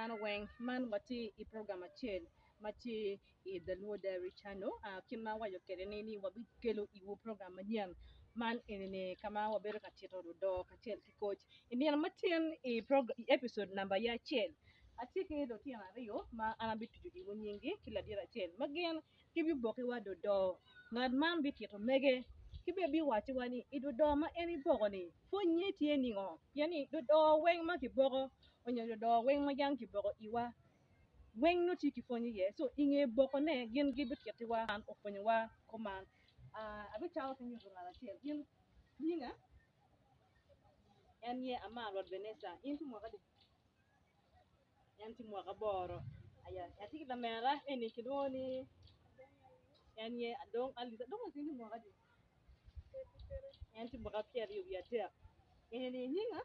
man weng man wati I program achel mati I the Luo Dairy Channel kin ma wajo kede ni wabi kelo iwo program manyan man enene kama wabero katito do katel ki coach indian matin episode number ya chel atike do tian ariyo ma anabitu judi wonyingi kila dira chel magen kibi boki wa do ngad man bitito mege kibe bi wachi wani ido do ma eni bogo ni fo nyeti eni ngo yani do weng ma ki bogo onyo do weng ma yang ki bogo iwa weng no ti ki fonyi ye so inge boko ne gin gibi kiti wa an ofonyi wa koman abi chawo tinyi ngala tiel gin nyinga en ye ama Lord Vanessa inti mo kadi enti mo ka boro aya ati ki mera eni kidoni en ye dong ali dong tinyi mo kadi enti mo ka pier yu ya te eni nyinga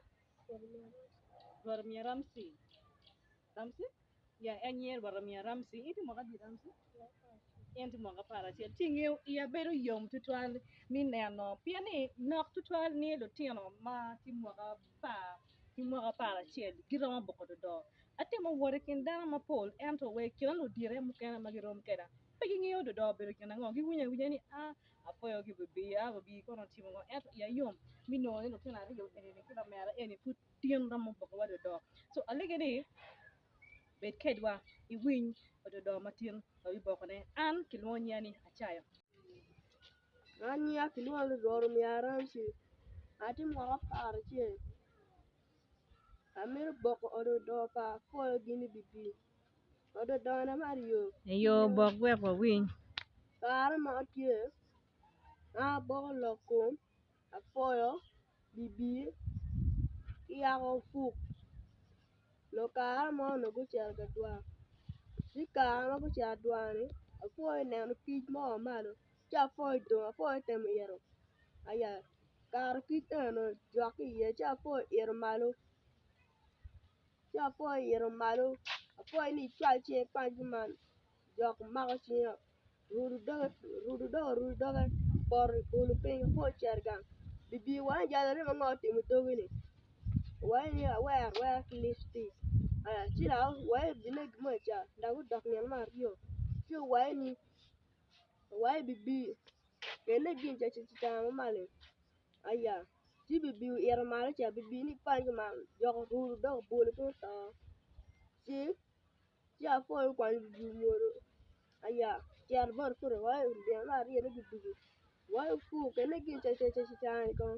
Lord Ramsi Ramsi ya en ye Lord Ramsi inti mo kadi Ramsi enti mo ka para tiel tingi ya bedo yom tutwal mi neno piani nok tutwal ni do tino ma ti mo ka pa ti mo ka para tiel giro ma boko do ate mo wore kin dana ma pol ento we kila no dire mo kana magirom keda pegi ngiyo do bedo kana ngo gi wunya ni afoyo gi bebi bebi kono ti mo ento ya yom mi no no tena ri yo eni kila mera eni put tien da mo boko do so alegedi bet kedwa I win do matin I boko ne an kilwonyani achayo Anya kilwal ror mi aramsi ati mo par che amir boko odo do pa ko gini bibi odo do na mario yo bok we ko win kar ma tie a boko lokum afoyo bibi iya go fuk lo kar mo no go cher ga dwa si kar ma go cher dwa ni afoyo ne no kich mo malo cha foyo do afoyo tem yero aya kar kit eno joki ye cha foyo yero malo cha foyo yero malo afoyo ni chwal che panjman jok mago chiyo rudu doge por bulu ping po chergan bibi wan jadere ma ngoti mudogi ni wan ni wer listi aya chira wan bine gmo cha ndagu dok nyen ma rio chu wan bibi kene gin cha cha ma male aya chi bibi yer male cha bibi ni panjman jok rudu doge bulu ping to chi afo kwan bibi moro aya cher bor kuro wai bien ma rie ne bibi wai fu kene gin cha ko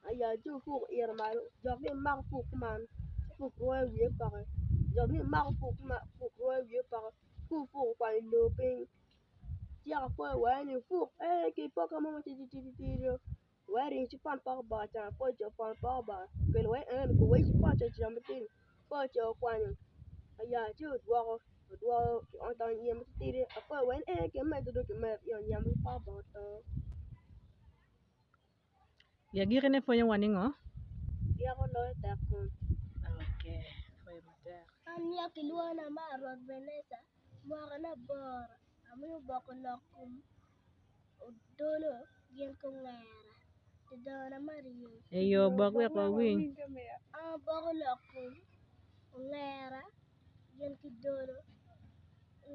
aya ju fu yer ma jok ni mag fu man fu wai wie pa jok ni mag fu ma fu wai wie pa fu kwan lo pin chia fo wai ni fu ki po ka mo ti ro wai rin chi pan pa ba cha po cho pan pa ba ken wai en ko wai chi pan cha cha mtin po cho kwan aya ju dwo on tan yem tiri apo wen ke me do ke me yo nyam pa bo to ya gire ne fonyo waningo ya ko lo ta ko okay foyo mater an ya ki luana ma rod venesa mo na bor amu boko lokum dolo gen ko ngara te dona mario yo bok we ko win boko lokum ngara gen ki dolo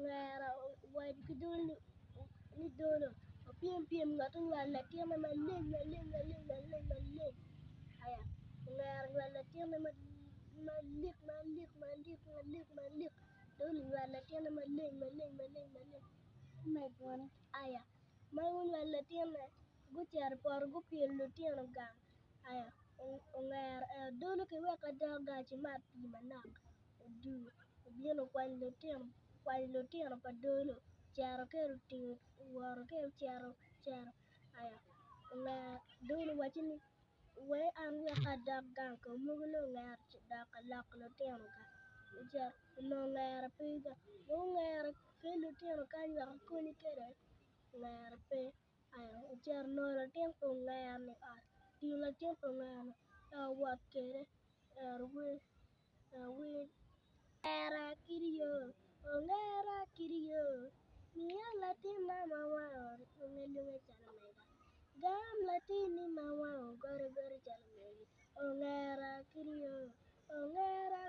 ngara wai ki dolo ni dolo piem ngatu ngala tiama maleng aya ngala tiama malik dolo ngala tiama maleng aya mai ngala tiama guchar por gu pielo tiama gang aya dolo ke weka daga chi mati manak du bieno kwan lo tiama pa dolo charo ke ting waro ke charo aya dolo wachini we an we ka daga ko mugulo ngar daga laklo tiama ka ujar no ngar pega go ngar ke lo tiama ka ngar ko ni kere ngar pe aya ujar no lo tiama ngar ni ti lo tiama ngar wat kere erwe we Ongera kiriyo, niya latin mama wa, lunga chalamega. Gam latini mama wa, chalamega. Ongera kiriyo, ongera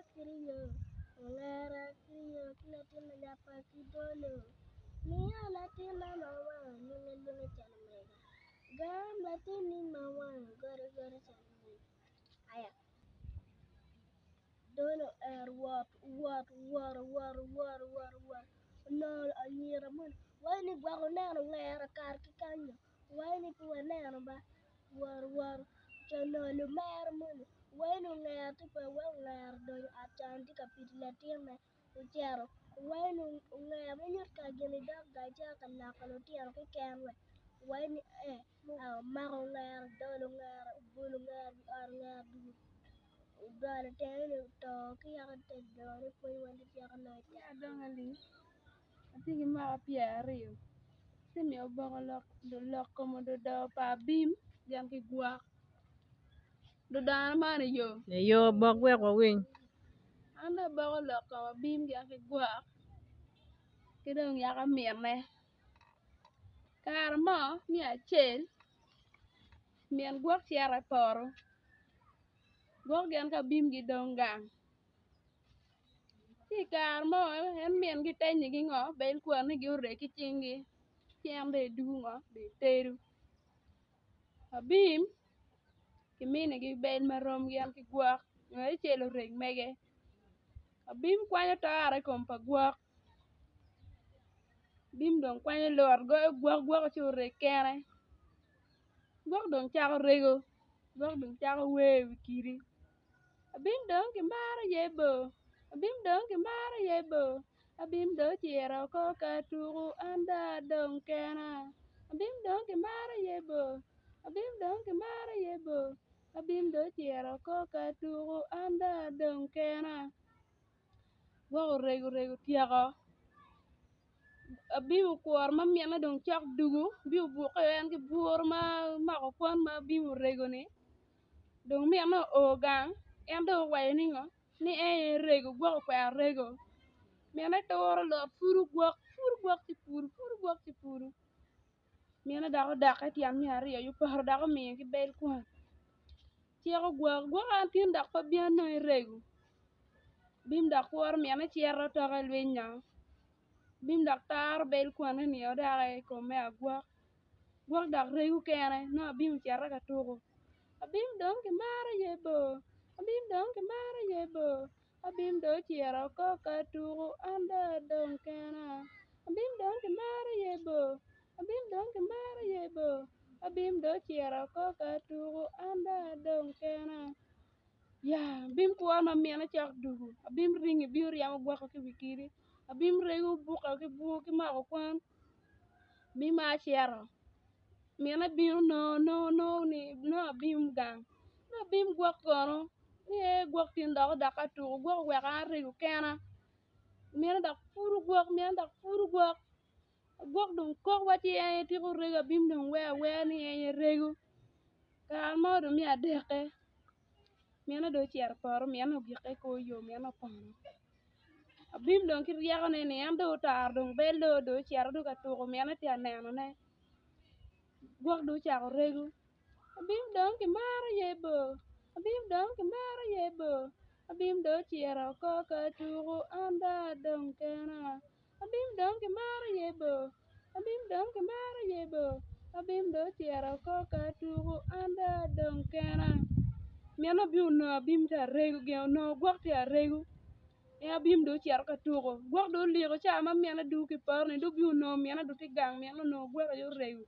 dolo war no anyira mun wani gwago neno ngera kar kikanyo wani tuwe neno ba war chono lu mer mun wani ngera tipe we ngera do achanti kapitla tiene uchero wani ngera menyot ka gini dog gaja kalakalo tiene kikenwe wani mago ngera dolo ngera bulu ngera ar ngera du dolo tene to kiyaka tek dolo kwe wani kiyaka loy tek adongali atigi maka piero simi oboko lok komo do pa bim gen ki gwak do dana man yo bok wek wa winy anda boko lok komo bim gen ki gwak ki dong yaka mine kara mo mi acel mien gwak cere poto gwak gen ka bim gi dong gang ti kara mo en mien gi tenyi gi ngo bel kwar ni gi ore ki cingi ceng de du ngo de teru abim kimini gi bel marom gen ki gwak ngai celo reg mege abim kwanyo tare kom pa gwak bim dong kwanyo lor go gwak ci oreg kene gwak dong chako rego gwak dong chako wewi kiri abim dong ki mara yebo abim dong ki mara yebo abim do chiro ko ka tuku anda dong kena abim dong ki mara yebo abim dong ki mara yebo abim do chiro ko ka tuku anda dong kena gwak orego tieko abim okwor ma miene dong cok dugu bi obuke en ki bur ma mako kwan ma bim orego ni dong miene o gang en do wayo ni ngo ni en rego gwak okwero rego miene turo lot furu gwak ci puru miene dako dake tian mi aryo yu paro dako miyo ki bel kwan ciko gwak an tin dak pa bien no rego bim dak kworo miene cero toke lwiny no bim dak taro bel kwan ni o dake kome agwak gwak dak rego kene no abim cero ka tuku abim dong ki mara yebo abim dong ki mara yebo abim do ciro ko ka tuku anda dong kena abim dong ki mara yebo abim dong ki mara yebo abim do ciro ko ka tuku anda dong kena ya abim kwor ma miene cok dugu abim ringi bi oriamo gwako ki wi kidi abim rego buka ki bu ki mako kwan bim acero miene bino no ni no abim gang no abim gwak kono ni gwak tin doko dak atuku gwak weka an rego kena miene dak puru gwak gwak dong kok waci en tiko rego abim dong we ni en rego kara mo do mi adeke miene do cero poto miene ogike ko yo miene opono abim dong ki ryeko ni en do tar dong bel do cero do katuku miene ti aneno ne gwak do chako rego abim dong ki mara yebo abim dong ki mara yebo abim do ciro ko ka tuku anda dong kena abim dong ki mara yebo abim dong ki mara yebo abim do ciro ko ka tuku anda dong kena miene abim no abim ta rego gen no gwak ti arego en abim do ciro ka tuku gwak do liko ca ma miene du ki parni do bi no miene do ti gang miene no gwak yo rego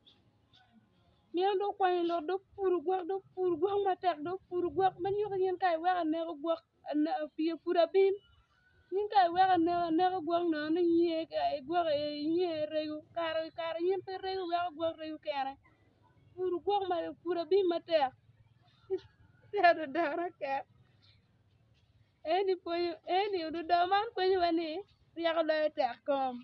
miene do kwanyo lor do puru gwak matek do puru gwak man yuko nyen kai weka neko gwak pie pura bim nyen kai weka neko gwak no ni nye gwak nye rego kara nyen pe rego weka gwak rego kene puru gwak ma pura bim matek do dara ke eni do man ponyo wani riako loyo tek kom